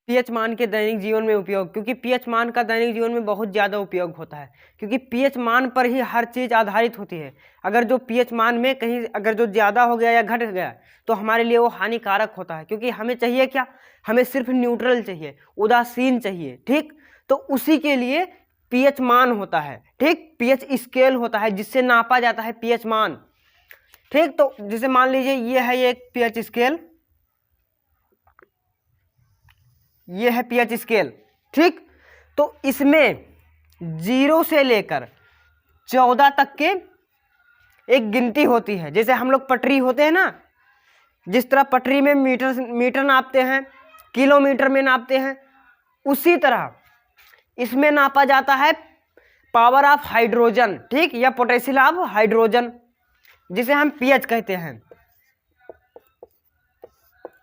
PH मान के दैनिक जीवन में उपयोग, क्योंकि पीएच मान का दैनिक जीवन में बहुत ज़्यादा उपयोग होता है, क्योंकि पीएच मान पर ही हर चीज़ आधारित होती है। अगर जो पीएच मान में कहीं अगर जो ज़्यादा हो गया या घट गया तो हमारे लिए वो हानिकारक होता है, क्योंकि हमें चाहिए क्या, हमें सिर्फ न्यूट्रल चाहिए, उदासीन चाहिए। ठीक, तो उसी के लिए पीएच मान होता है। ठीक, पीएच स्केल होता है जिससे नापा जाता है पीएच मान। ठीक, तो जैसे मान लीजिए ये है एक पीएच स्केल, ये है पीएच स्केल। ठीक, तो इसमें 0 से लेकर 14 तक के एक गिनती होती है। जैसे हम लोग पटरी होते हैं ना, जिस तरह पटरी में मीटर नापते हैं, किलोमीटर में नापते हैं, उसी तरह इसमें नापा जाता है पावर ऑफ हाइड्रोजन। ठीक, या पोटेंशियल ऑफ हाइड्रोजन, जिसे हम पीएच कहते हैं।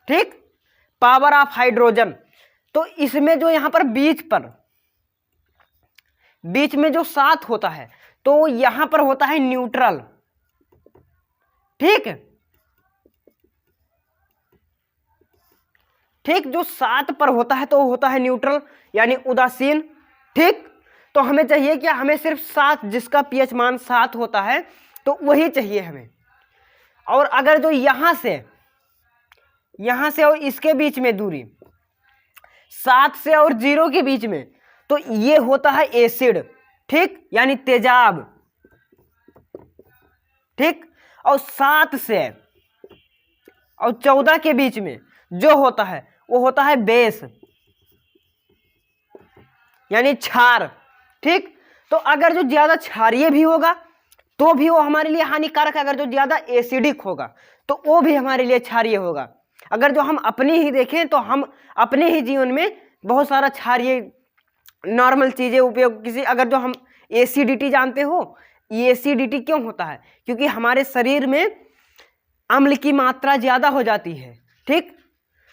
ठीक, पावर ऑफ हाइड्रोजन। तो इसमें जो यहां पर बीच में जो 7 होता है तो यहां पर होता है न्यूट्रल। ठीक, ठीक, जो 7 पर होता है तो होता है न्यूट्रल यानी उदासीन। ठीक, तो हमें चाहिए क्या, हमें सिर्फ 7, जिसका पीएच मान 7 होता है तो वही चाहिए हमें। और अगर जो यहां से और इसके बीच में दूरी 7 से और 0 के बीच में, तो ये होता है एसिड। ठीक, यानी तेजाब। ठीक, और 7 से और 14 के बीच में जो होता है वो होता है बेस, यानी क्षार। ठीक, तो अगर जो ज्यादा क्षारीय भी होगा तो भी वो हमारे लिए हानिकारक है, अगर जो ज्यादा एसिडिक होगा तो वो भी हमारे लिए क्षारीय होगा। अगर जो हम अपनी ही देखें तो हम अपने ही जीवन में बहुत सारा क्षारीय नॉर्मल चीजें उपयोग, किसी अगर जो हम एसिडिटी जानते हो, ये एसिडिटी क्यों होता है, क्योंकि हमारे शरीर में अम्ल की मात्रा ज्यादा हो जाती है। ठीक,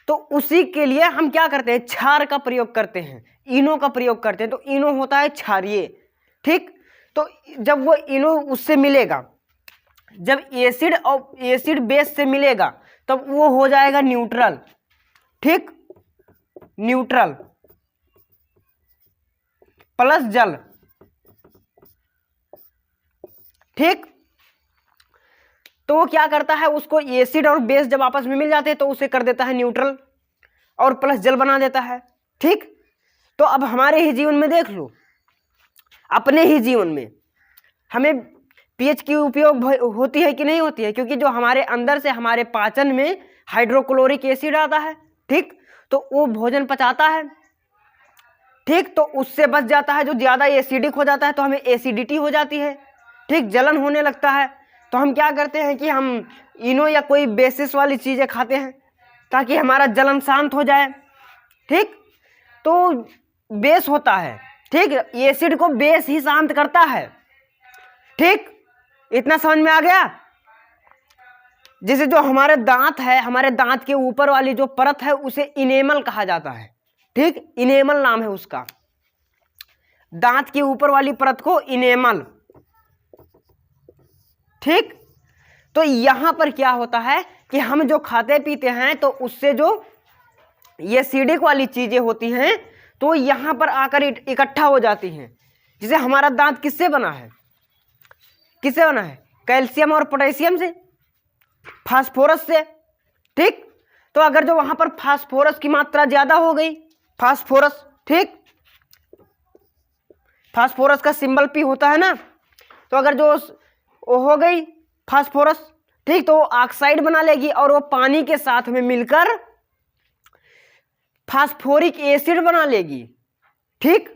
तो उसी के लिए हम क्या करते हैं, क्षार का प्रयोग करते हैं, इनो का प्रयोग करते हैं। तो इनो होता है क्षारीय। ठीक, तो जब वो इनो उससे मिलेगा, जब एसिड और एसिड बेस से मिलेगा तब वो हो जाएगा न्यूट्रल। ठीक, न्यूट्रल प्लस जल। ठीक, तो वो क्या करता है, उसको एसिड और बेस जब आपस में मिल जाते हैं तो उसे कर देता है न्यूट्रल और प्लस जल बना देता है। ठीक, तो अब हमारे ही जीवन में देख लो, अपने ही जीवन में हमें पीएच की उपयोग होती है कि नहीं होती है, क्योंकि जो हमारे अंदर से हमारे पाचन में हाइड्रोक्लोरिक एसिड आता है। ठीक, तो वो भोजन पचाता है। ठीक, तो उससे बच जाता है, जो ज्यादा एसिडिक हो जाता है तो हमें एसिडिटी हो जाती है। ठीक, जलन होने लगता है, तो हम क्या करते हैं कि हम इनो या कोई बेसिस वाली चीजें खाते हैं ताकि हमारा जलन शांत हो जाए। ठीक, तो बेस होता है। ठीक, एसिड को बेस ही शांत करता है। ठीक, इतना समझ में आ गया। जैसे जो हमारे दांत है, हमारे दांत के ऊपर वाली जो परत है उसे इनेमल कहा जाता है। ठीक, इनेमल नाम है उसका, दांत के ऊपर वाली परत को इनेमल। ठीक, तो यहां पर क्या होता है कि हम जो खाते पीते हैं तो उससे जो ये एसिडिक वाली चीजें होती हैं तो यहां पर आकर इकट्ठा हो जाती हैं। जैसे हमारा दांत किससे बना है, किससे बना है, कैल्शियम और पोटेशियम से, फास्फोरस से। ठीक, तो अगर जो वहां पर फास्फोरस की मात्रा ज्यादा हो गई, फास्फोरस, ठीक, फास्फोरस का सिंबल पी होता है ना, तो अगर जो हो गई फास्फोरस, ठीक, तो ऑक्साइड बना लेगी और वो पानी के साथ में मिलकर फास्फोरिक एसिड बना लेगी। ठीक,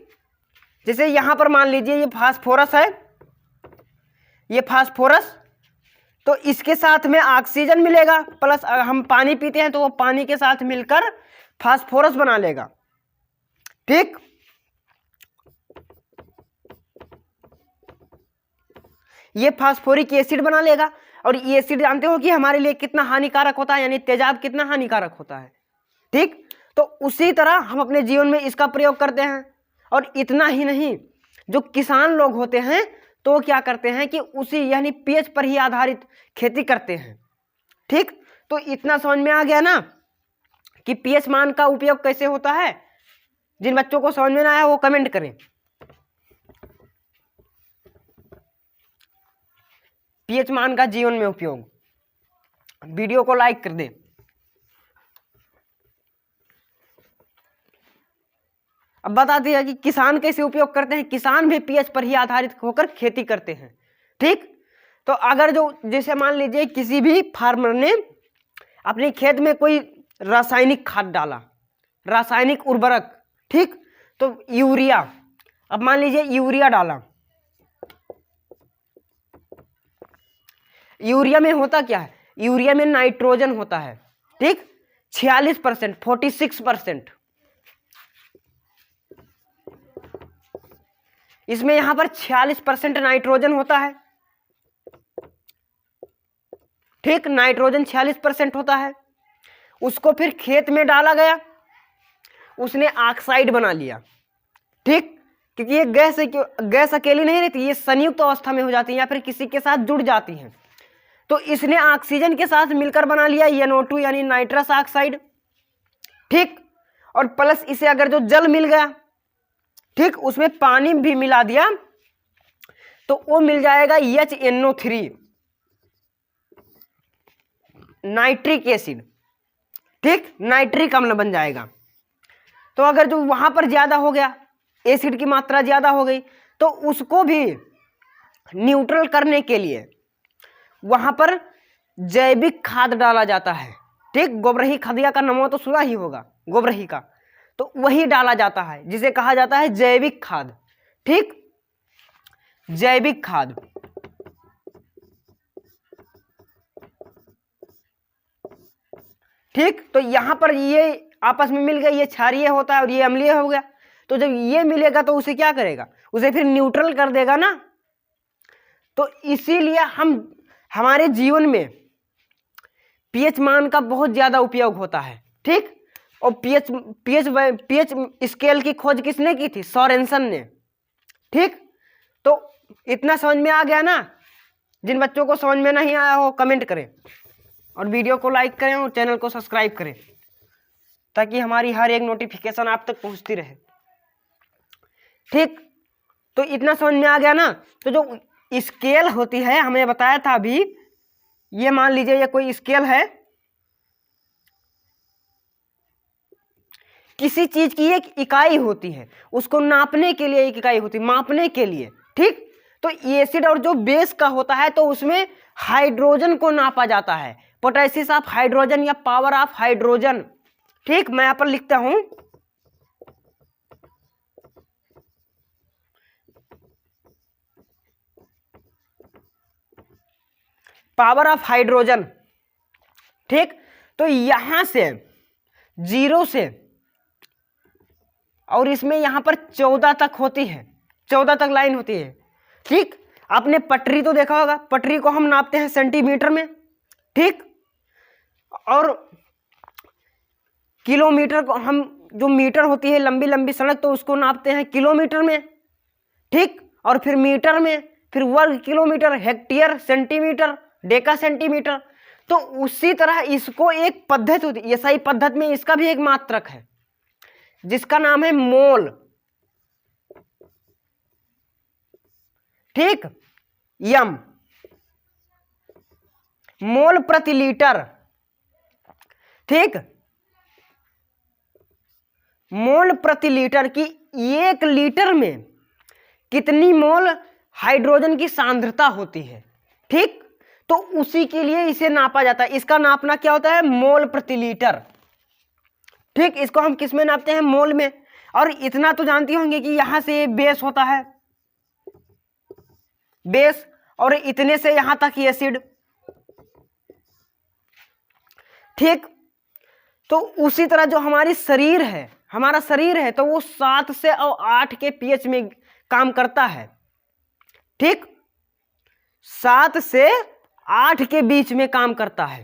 जैसे यहां पर मान लीजिए ये फास्फोरस है, ये फास्फोरस, तो इसके साथ में ऑक्सीजन मिलेगा, प्लस हम पानी पीते हैं तो वो पानी के साथ मिलकर फास्फोरस बना लेगा। ठीक, ये फास्फोरिक एसिड बना लेगा। और ये एसिड जानते हो कि हमारे लिए कितना हानिकारक होता है, यानी तेजाब कितना हानिकारक होता है। ठीक, तो उसी तरह हम अपने जीवन में इसका प्रयोग करते हैं। और इतना ही नहीं, जो किसान लोग होते हैं तो क्या करते हैं कि उसी यानी पीएच पर ही आधारित खेती करते हैं। ठीक, तो इतना समझ में आ गया ना। कि पीएच मान का उपयोग कैसे होता है। जिन बच्चों को समझ में ना आया वो कमेंट करें। पीएच मान का जीवन में उपयोग, वीडियो को लाइक कर दें। अब बताते हैं कि किसान कैसे उपयोग करते हैं। किसान भी पीएच पर ही आधारित होकर खेती करते हैं। ठीक, तो अगर जो जैसे मान लीजिए किसी भी फार्मर ने अपने खेत में कोई रासायनिक खाद डाला, रासायनिक उर्वरक, ठीक, तो यूरिया, अब मान लीजिए यूरिया डाला। यूरिया में होता क्या है, यूरिया में नाइट्रोजन होता है, ठीक, 46%, 46%। इसमें यहां पर 46% नाइट्रोजन होता है। ठीक, नाइट्रोजन 46% होता है। उसको फिर खेत में डाला गया, उसने ऑक्साइड बना लिया। ठीक, क्योंकि ये गैस अकेली नहीं रहती, ये संयुक्त अवस्था में हो जाती है या फिर किसी के साथ जुड़ जाती हैं। तो इसने ऑक्सीजन के साथ मिलकर बना लिया NO2 यानी नाइट्रस ऑक्साइड। ठीक, और प्लस इसे अगर जो जल मिल गया, ठीक, उसमें पानी भी मिला दिया तो वो मिल जाएगा HNO3 नाइट्रिक एसिड। ठीक, नाइट्रिक अम्ल बन जाएगा। तो अगर जो वहां पर ज्यादा हो गया, एसिड की मात्रा ज्यादा हो गई, तो उसको भी न्यूट्रल करने के लिए वहां पर जैविक खाद डाला जाता है। ठीक, गोबरही खदिया का नाम तो सुना ही होगा, गोबरही का, तो वही डाला जाता है जिसे कहा जाता है जैविक खाद। ठीक, जैविक खाद। ठीक, तो यहां पर ये आपस में मिल गए, ये क्षारीय होता है और ये अम्लीय हो गया। तो जब ये मिलेगा तो उसे क्या करेगा, उसे फिर न्यूट्रल कर देगा ना। तो इसीलिए हमारे जीवन में पीएच मान का बहुत ज्यादा उपयोग होता है। ठीक, और पीएच स्केल की खोज किसने की थी, सोरेनसन ने। ठीक, तो इतना समझ में आ गया ना। जिन बच्चों को समझ में नहीं आया हो कमेंट करें और वीडियो को लाइक करें और चैनल को सब्सक्राइब करें ताकि हमारी हर एक नोटिफिकेशन आप तक पहुंचती रहे। ठीक, तो इतना समझ में आ गया ना। तो जो स्केल होती है, हमने बताया था अभी, ये मान लीजिए ये कोई स्केल है, किसी चीज की एक इकाई होती है, उसको नापने के लिए एक इकाई होती है, मापने के लिए। ठीक, तो एसिड और जो बेस का होता है तो उसमें हाइड्रोजन को नापा जाता है, पोटेंशियल ऑफ हाइड्रोजन या पावर ऑफ हाइड्रोजन। ठीक, मैं यहां पर लिखता हूं, पावर ऑफ हाइड्रोजन। ठीक, तो यहां से 0 से और इसमें यहां पर 14 तक होती है, 14 तक लाइन होती है। ठीक, आपने पटरी तो देखा होगा, पटरी को हम नापते हैं सेंटीमीटर में। ठीक, और किलोमीटर को हम, जो मीटर होती है लंबी लंबी सड़क, तो उसको नापते हैं किलोमीटर में। ठीक, और फिर मीटर में, फिर वर्ग kilometre, hectare, centimetre, Deka centimetre. तो उसी तरह इसको एक पद्धति होती है, एसआई पद्धति में इसका भी एक मात्रक है जिसका नाम है मोल। ठीक, यम, मोल प्रति लीटर। ठीक, मोल प्रति लीटर की 1 लीटर में कितनी मोल हाइड्रोजन की सांद्रता होती है। ठीक, तो उसी के लिए इसे नापा जाता है। इसका नापना क्या होता है, मोल प्रति लीटर। ठीक, इसको हम किस में नापते हैं, मोल में। और इतना तो जानती होंगे कि यहां से बेस होता है, बेस, और इतने से यहां तक एसिड। ठीक, तो उसी तरह जो हमारी शरीर है, हमारा शरीर है, तो वो 7 से और 8 के पीएच में काम करता है। ठीक, 7 से 8 के बीच में काम करता है।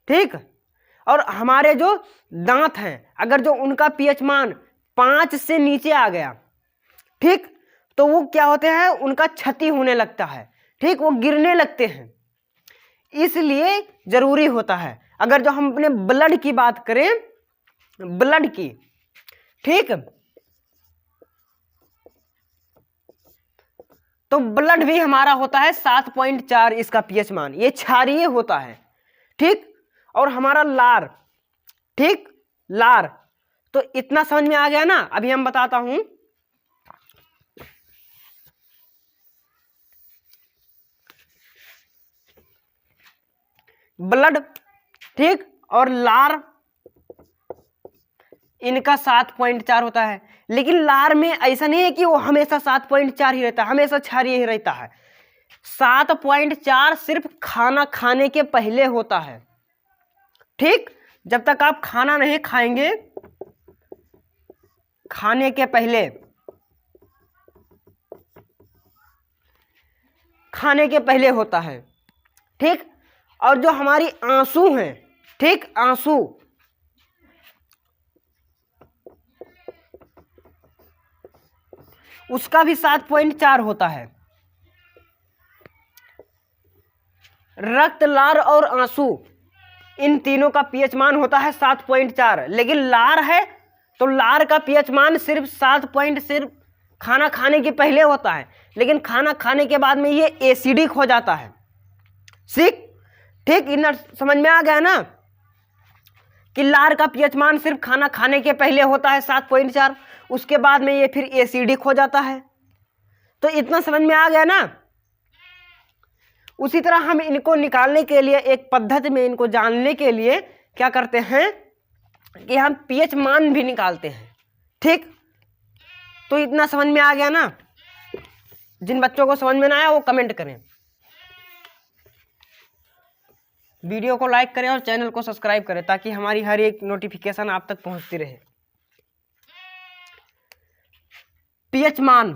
ठीक, और हमारे जो दांत हैं, अगर जो उनका पीएच मान 5 से नीचे आ गया, ठीक, तो वो क्या होते हैं, उनका क्षति होने लगता है। ठीक, वो गिरने लगते हैं। इसलिए जरूरी होता है अगर जो हम अपने ब्लड की बात करें, ब्लड की, ठीक, तो ब्लड भी हमारा होता है 7.4 इसका पीएच मान, ये क्षारीय होता है, ठीक। और हमारा लार, ठीक, लार, तो इतना समझ में आ गया ना। अभी हम बताता हूं, ब्लड, ठीक, और लार इनका 7.4 होता है, लेकिन लार में ऐसा नहीं है कि वो हमेशा 7.4 ही रहता है, हमेशा क्षारीय ही रहता है। 7.4 सिर्फ खाना खाने के पहले होता है, ठीक। जब तक आप खाना नहीं खाएंगे, खाने के पहले, खाने के पहले होता है, ठीक। और जो हमारी आंसू हैं, ठीक, आंसू, उसका भी 7.4 होता है। रक्त, लार और आंसू, इन तीनों का पीएच मान होता है 7.4, लेकिन लार है तो लार का पीएच मान सिर्फ 7 सिर्फ खाना खाने के पहले होता है, लेकिन खाना खाने के बाद में ये एसिडिक हो जाता है, ठीक। इतना समझ में आ गया ना कि लार का पीएच मान सिर्फ खाना खाने के पहले होता है 7.4, उसके बाद में ये फिर एसिडिक हो जाता है। तो इतना समझ में आ गया ना। उसी तरह हम इनको निकालने के लिए, एक पद्धति में इनको जानने के लिए क्या करते हैं कि हम पीएच मान भी निकालते हैं, ठीक। तो इतना समझ में आ गया ना। जिन बच्चों को समझ में ना आया वो कमेंट करें, वीडियो को लाइक करें और चैनल को सब्सक्राइब करें ताकि हमारी हर एक नोटिफिकेशन आप तक पहुंचती रहे। पीएच मान,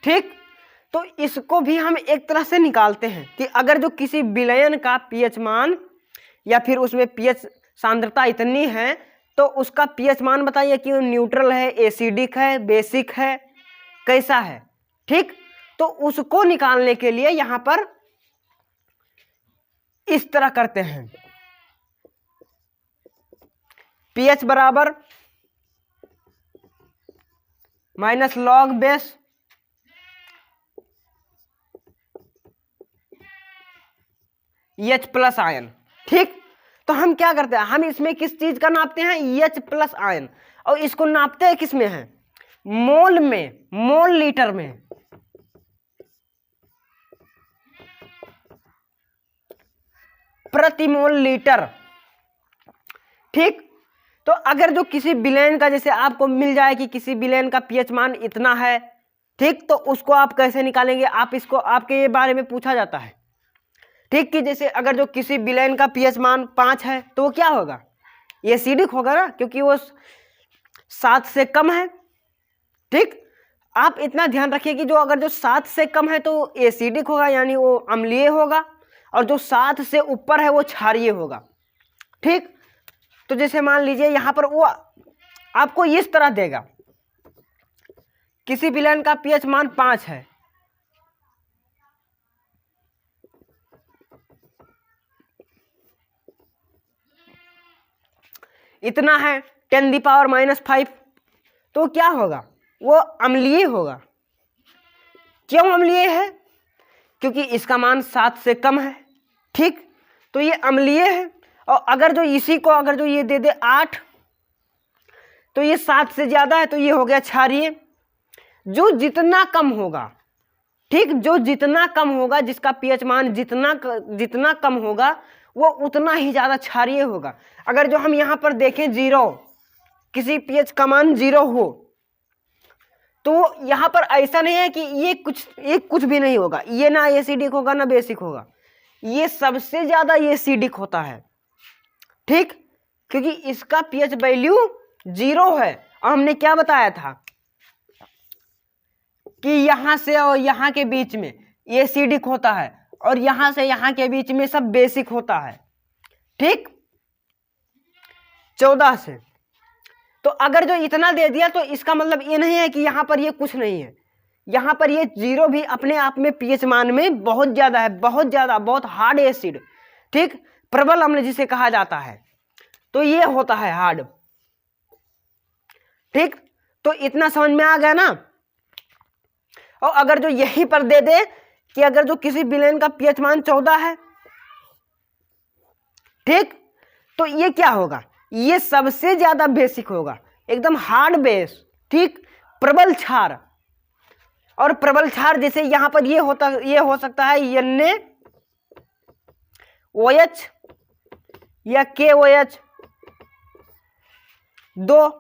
ठीक। तो इसको भी हम एक तरह से निकालते हैं कि अगर जो किसी विलयन का पीएच मान या फिर उसमें पीएच सांद्रता इतनी है तो उसका पीएच मान बताइए कि वो न्यूट्रल है, एसिडिक है, बेसिक है, कैसा है, ठीक। तो उसको निकालने के लिए यहां पर इस तरह करते हैं, पीएच बराबर minus log base H plus ion, ठीक। तो हम क्या करते हैं, हम इसमें किस चीज का नापते हैं, एच प्लस आयन, और इसको नापते हैं किस में है, मोल में, मोल लीटर में, प्रति मोल लीटर, ठीक। तो अगर जो किसी विलयन का, जैसे आपको मिल जाए कि किसी विलयन का पीएच मान इतना है, ठीक, तो उसको आप कैसे निकालेंगे, आप इसको, आपके ये बारे में पूछा जाता है, ठीक। कि जैसे अगर जो किसी विलयन का पीएच मान 5 है तो वो क्या होगा, एसिडिक होगा ना, क्योंकि वो 7 से कम है, ठीक। आप इतना ध्यान रखिए कि जो अगर जो 7 से कम है तो एसिडिक होगा, यानी वो अम्लीय होगा, और जो 7 से ऊपर है वो क्षारीय होगा, ठीक। तो जैसे मान लीजिए यहां पर वो आपको इस तरह देगा, किसी विलयन का पीएच मान 5 है, इतना है 10⁻⁵, तो क्या होगा, वो अम्लीय होगा। क्यों अम्लीय है, क्योंकि इसका मान 7 से कम है, ठीक। तो ये अम्लीय है। और अगर जो इसी को अगर जो ये दे दे 8, तो ये 7 से ज्यादा है, तो ये हो गया क्षारीय। जो जितना कम होगा, ठीक, जो जितना कम होगा, जिसका पीएच मान जितना कम होगा वो उतना ही ज्यादा क्षारीय होगा। अगर जो हम यहां पर देखें 0, किसी पीएच का मान 0 हो, तो यहां पर ऐसा नहीं है कि ये कुछ भी नहीं होगा, ये ना एसिडिक होगा ना बेसिक होगा, ये सबसे ज्यादा एसिडिक होता है, ठीक। क्योंकि इसका पीएच वैल्यू 0 है। और हमने क्या बताया था कि यहां से और यहां के बीच में एसिडिक होता है, और यहां से यहां के बीच में सब बेसिक होता है, ठीक, 14 से। तो अगर जो इतना दे दिया तो इसका मतलब ये नहीं है कि यहां पर ये कुछ नहीं है, यहाँ पर ये 0 भी अपने आप में पीएच मान में बहुत ज्यादा है, बहुत ज्यादा, बहुत हार्ड एसिड, ठीक, प्रबल अम्ल जिसे कहा जाता है, तो ये होता है हार्ड, ठीक। तो इतना समझ में आ गया ना। और अगर जो यहीं पर दे दे कि अगर जो किसी विलेन का पीएच मान 14 है, ठीक, तो ये क्या होगा, ये सबसे ज्यादा बेसिक होगा, एकदम हार्ड बेस, ठीक, प्रबल क्षार। और प्रबल क्षार जैसे यहां पर ये हो सकता है NaOH या KOH 2,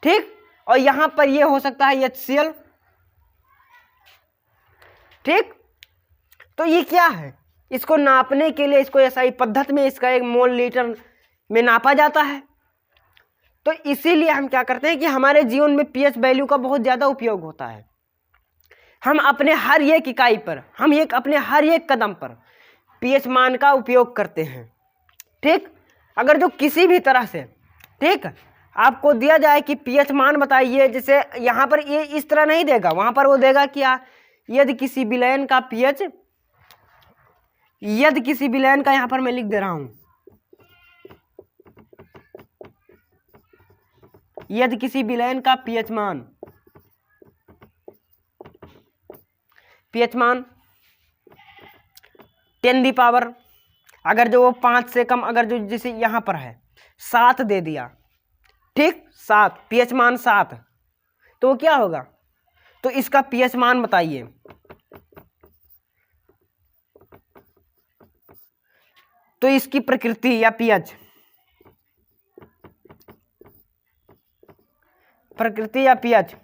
ठीक, और यहां पर ये हो सकता है HCl, ठीक। तो ये क्या है, इसको नापने के लिए इसको एसआई पद्धति में इसका 1 मोल लीटर में नापा जाता है। तो इसीलिए हम क्या करते हैं कि हमारे जीवन में पीएच वैल्यू का बहुत ज्यादा उपयोग होता है। हम अपने हर एक इकाई पर, अपने हर एक कदम पर पीएच मान का उपयोग करते हैं, ठीक। अगर जो किसी भी तरह से, ठीक, आपको दिया जाए कि पीएच मान बताइए, जैसे यहाँ पर ये इस तरह नहीं देगा, वहां पर वो देगा क्या, यदि किसी विलयन का पीएच, यदि किसी विलयन का, यहां पर मैं लिख दे रहा हूं, यदि किसी विलयन का पीएच मान 10⁻, अगर जो वो 5 से कम, अगर जो जैसे यहां पर है 7 दे दिया, ठीक, 7 पीएच मान 7, तो क्या होगा, तो इसका पीएच मान बताइए। तो इसकी प्रकृति या पीएच, प्रकृति या पीएच,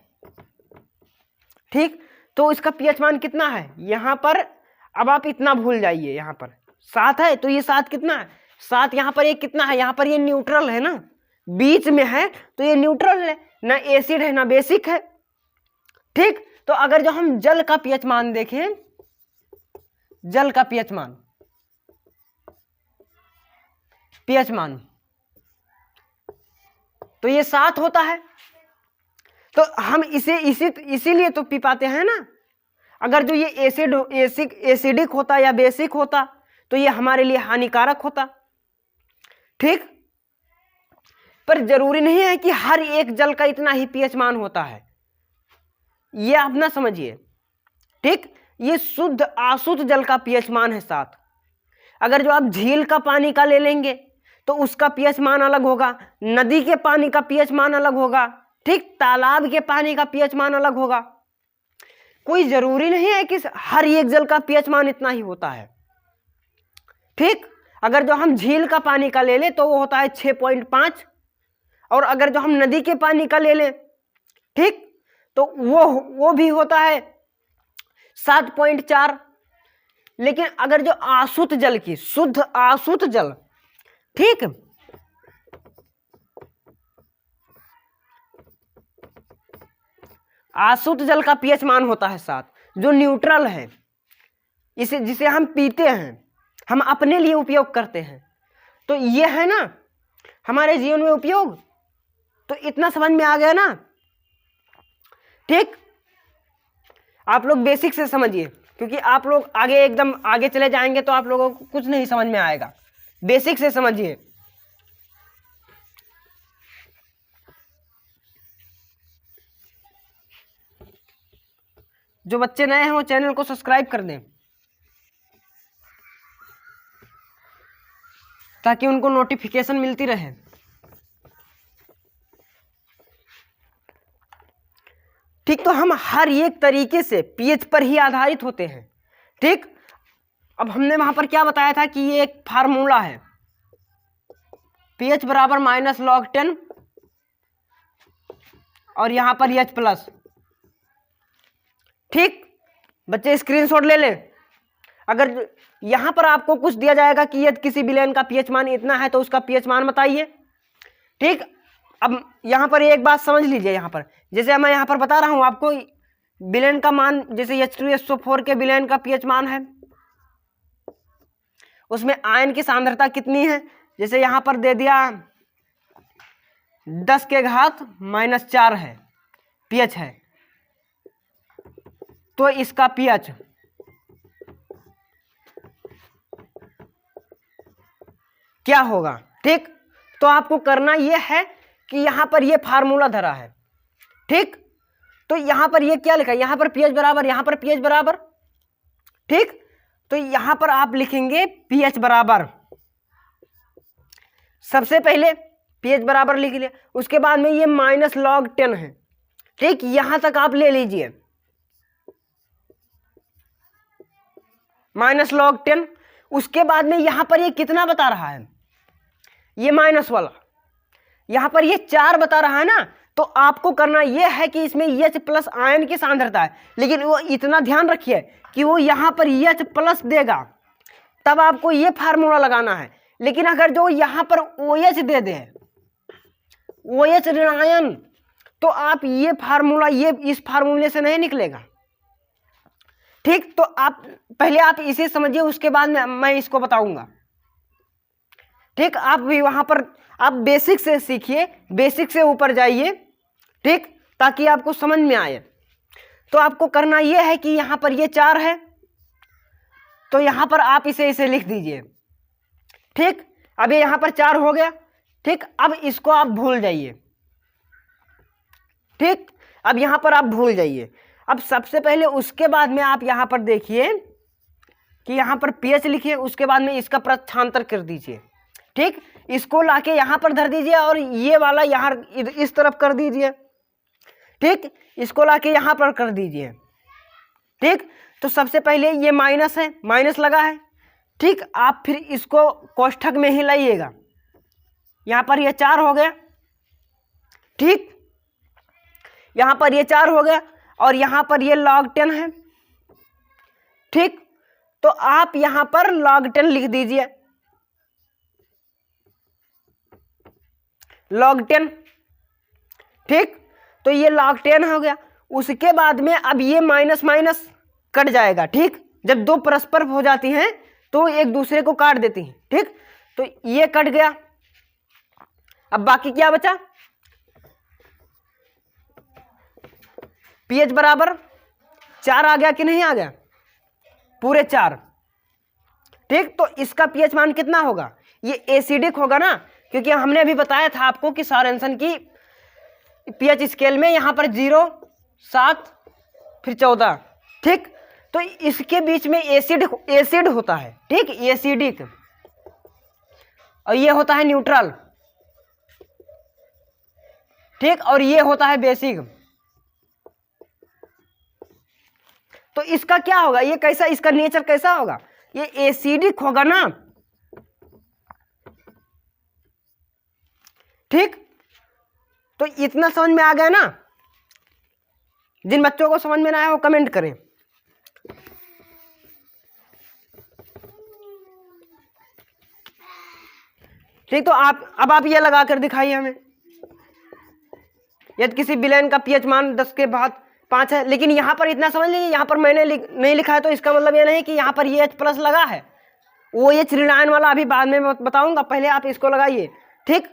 ठीक, तो इसका पीएच मान कितना है यहां पर। अब आप इतना भूल जाइए, यहां पर 7 है, तो ये 7 कितना है, 7 यहां पर ये कितना है, यहां पर ये न्यूट्रल है ना, बीच में है, तो ये न्यूट्रल है, ना एसिड है ना बेसिक है, ठीक। तो अगर जो हम जल का पीएच मान देखें, जल का पीएच मान, तो ये 7 होता है। तो हम इसे इसीलिए तो पी पाते हैं ना। अगर जो ये एसिडिक होता या बेसिक होता तो ये हमारे लिए हानिकारक होता, ठीक। पर जरूरी नहीं है कि हर एक जल का इतना ही पीएच मान होता है, ये आप ना समझिए, ठीक। ये शुद्ध अशुद्ध जल का पीएच मान है 7। अगर जो आप झील का पानी का ले लेंगे तो उसका पीएच मान अलग होगा, नदी के पानी का पीएच मान अलग होगा, ठीक, तालाब के पानी का पीएच मान अलग होगा। कोई जरूरी नहीं है कि हर एक जल का पीएच मान इतना ही होता है, ठीक। अगर जो हम झील का पानी का ले ले तो वो होता है 6.5, और अगर जो हम नदी के पानी का ले ले, ठीक, तो वो भी होता है 7.4। लेकिन अगर जो अशुद्ध जल की, शुद्ध अशुद्ध जल, ठीक, अशुद्ध जल का पीएच मान होता है 7, जो न्यूट्रल है, जिसे हम पीते हैं, हम अपने लिए उपयोग करते हैं। तो ये है ना हमारे जीवन में उपयोग। तो इतना समझ में आ गया ना, ठीक। आप लोग बेसिक से समझिए, क्योंकि आप लोग आगे एकदम आगे चले जाएंगे तो आप लोगों को कुछ नहीं समझ में आएगा। बेसिक से समझिए। जो बच्चे नए हैं वो चैनल को सब्सक्राइब कर दें ताकि उनको नोटिफिकेशन मिलती रहे। ठीक, तो हम हर एक तरीके से पीएच पर ही आधारित होते हैं, ठीक। अब हमने वहां पर क्या बताया था कि ये एक फार्मूला है, pH बराबर -log10 और यहां पर H+, ठीक। बच्चे स्क्रीनशॉट ले लें। अगर यहां पर आपको कुछ दिया जाएगा कि यदि किसी विलेन का पीएच मान इतना है तो उसका पीएच मान बताइए, ठीक। अब यहां पर एक बात समझ लीजिए, यहां पर जैसे मैं यहां पर बता रहा हूं आपको विलेन का मान, जैसे H2SO4 के विलेन का पीएच मान है, उसमें आयन की सांद्रता कितनी है, जैसे यहां पर दे दिया 10⁻⁻4 है पीएच है, तो इसका pH क्या होगा। ठीक, तो आपको करना यह है कि यहां पर यह फार्मूला धरा है। ठीक, तो यहां पर यह क्या लिखा है, यहां पर pH बराबर, यहां पर pH बराबर। ठीक, तो यहां पर आप लिखेंगे pH बराबर, सबसे पहले pH बराबर लिख लिया, उसके बाद में ये -log10 है। ठीक, यहां तक आप ले लीजिए -log10। उसके बाद में यहां पर ये कितना बता रहा है, ये माइनस वाला, यहां पर ये 4 बता रहा है ना, तो आपको करना यह है कि इसमें H प्लस आयन की सांद्रता है, लेकिन वो इतना ध्यान रखिए कि वो यहां पर H प्लस देगा, तब आपको ये फार्मूला लगाना है। लेकिन अगर जो यहां पर OH दे दे, OH ऋण आयन, तो आप ये फार्मूला, ये इस फार्मूले से नहीं निकलेगा। ठीक, तो आप पहले आप इसे समझिए, उसके बाद में मैं इसको बताऊंगा। ठीक, आप भी वहां पर आप बेसिक से सीखिए, बेसिक से ऊपर जाइए। ठीक, ताकि आपको समझ में आए। तो आपको करना यह है कि यहां पर ये 4 है, तो यहां पर आप इसे लिख दीजिए। ठीक, अब ये यहां पर 4 हो गया। ठीक, अब इसको आप भूल जाइए। ठीक, अब यहां पर आप भूल जाइए। अब सबसे पहले उसके बाद में आप यहां पर देखिए कि यहां पर pH लिखिए, उसके बाद में इसका प्रच्छांतर कर दीजिए। ठीक, इसको लाके यहां पर धर दीजिए और ये वाला यहां इस तरफ कर दीजिए। ठीक, इसको लाके यहां पर कर दीजिए। ठीक, तो सबसे पहले ये माइनस है, माइनस लगा है। ठीक, आप फिर इसको कोष्ठक में ही लाइएगा, यहां पर ये 4 हो गया। ठीक, यहां पर ये 4 हो गया और यहां पर ये log10 है। ठीक, तो आप यहां पर log10 लिख दीजिए, log10। ठीक, तो ये log10 हो गया। उसके बाद में अब ये माइनस माइनस कट जाएगा। ठीक, जब दो परस्पर हो जाती हैं तो एक दूसरे को काट देती हैं। ठीक, तो ये कट गया। अब बाकी क्या बचा, pH बराबर 4 आ गया कि नहीं आ गया, पूरे 4। ठीक, तो इसका pH मान कितना होगा, ये एसिडिक होगा ना, क्योंकि हमने अभी बताया था आपको कि सॉरेंसन की pH स्केल में यहां पर 0, 7 फिर 14। ठीक, तो इसके बीच में एसिड होता है। ठीक, एसिडिक, और ये होता है न्यूट्रल। ठीक, और ये होता है बेसिक। तो इसका क्या होगा, ये कैसा, इसका नेचर कैसा होगा, ये एसिडिक होगा ना। ठीक, तो इतना समझ में आ गया ना। जिन बच्चों को समझ में ना आया वो कमेंट करें। ठीक, तो अब आप ये लगा कर दिखाइए हमें। यदि किसी विलेन का pH मान 10 के बाद 5 है, लेकिन यहां पर इतना समझ लीजिए, यहां पर मैंने नहीं लिखा है, तो इसका मतलब ये नहीं कि यहां पर ये H प्लस लगा है। OH ऋण आयन वाला अभी बाद में बताऊंगा, पहले आप इसको लगाइए। ठीक,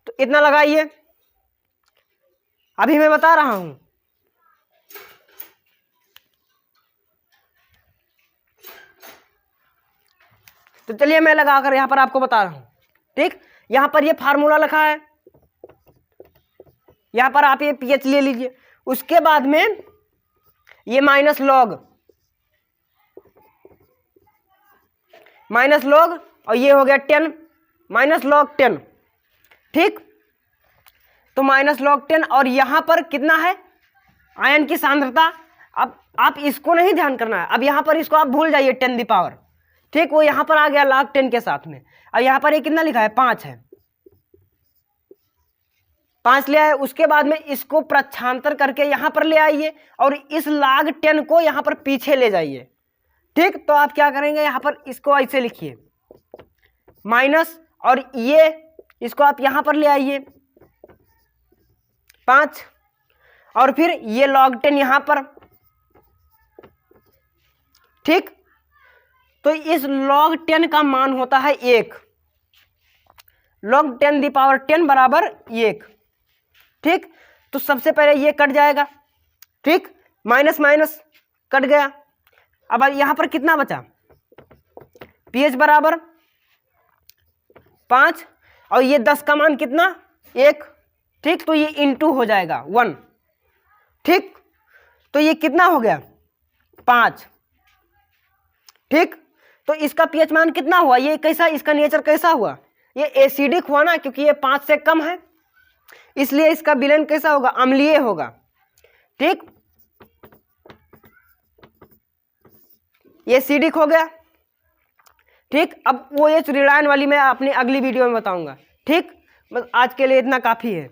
तो इतना लगाइए, अभी मैं बता रहा हूं। तो चलिए मैं लगाकर यहां पर आपको बता रहा हूं। ठीक, यहां पर ये फार्मूला लिखा है, यहां पर आप ये pH ले लीजिए। उसके बाद में ये माइनस लॉग और ये हो गया 10, -log10। ठीक, तो -log10 और यहां पर कितना है आयन की सांद्रता। अब आप इसको नहीं ध्यान करना है, अब यहां पर इसको आप भूल जाइए 10 की पावर। ठीक, वो यहां पर आ गया log10 के साथ में। अब यहां पर ये कितना लिखा है, 5 है, 5 ले आए। उसके बाद में इसको प्रच्छांतर करके यहां पर ले आइए और इस log10 को यहां पर पीछे ले जाइए। ठीक, तो आप क्या करेंगे, यहां पर इसको ऐसे लिखिए माइनस, और ये इसको आप यहां पर ले आइए 5, और फिर ये log10 यहां पर। ठीक, तो इस log10 का मान होता है 1, log10 की पावर 10 बराबर 1। ठीक, तो सबसे पहले ये कट जाएगा। ठीक, माइनस माइनस कट गया। अब यहां पर कितना बचा, pH बराबर 5 और ये 10 का मान कितना 1, ठीक, तो ये इंटू हो जाएगा 1, ठीक, तो ये कितना हो गया 5, ठीक। तो इसका pH मान कितना हुआ, ये कैसा, इसका नेचर कैसा हुआ, ये एसिडिक हुआ ना, क्योंकि ये 5 से कम है, इसलिए इसका विलयन कैसा होगा, अम्लीय होगा, ठीक, ये एसिडिक हो गया, ठीक। अब OH ऋणायन वाली मैं अपनी अगली वीडियो में बताऊंगा, ठीक। बस आज के लिए इतना काफी है।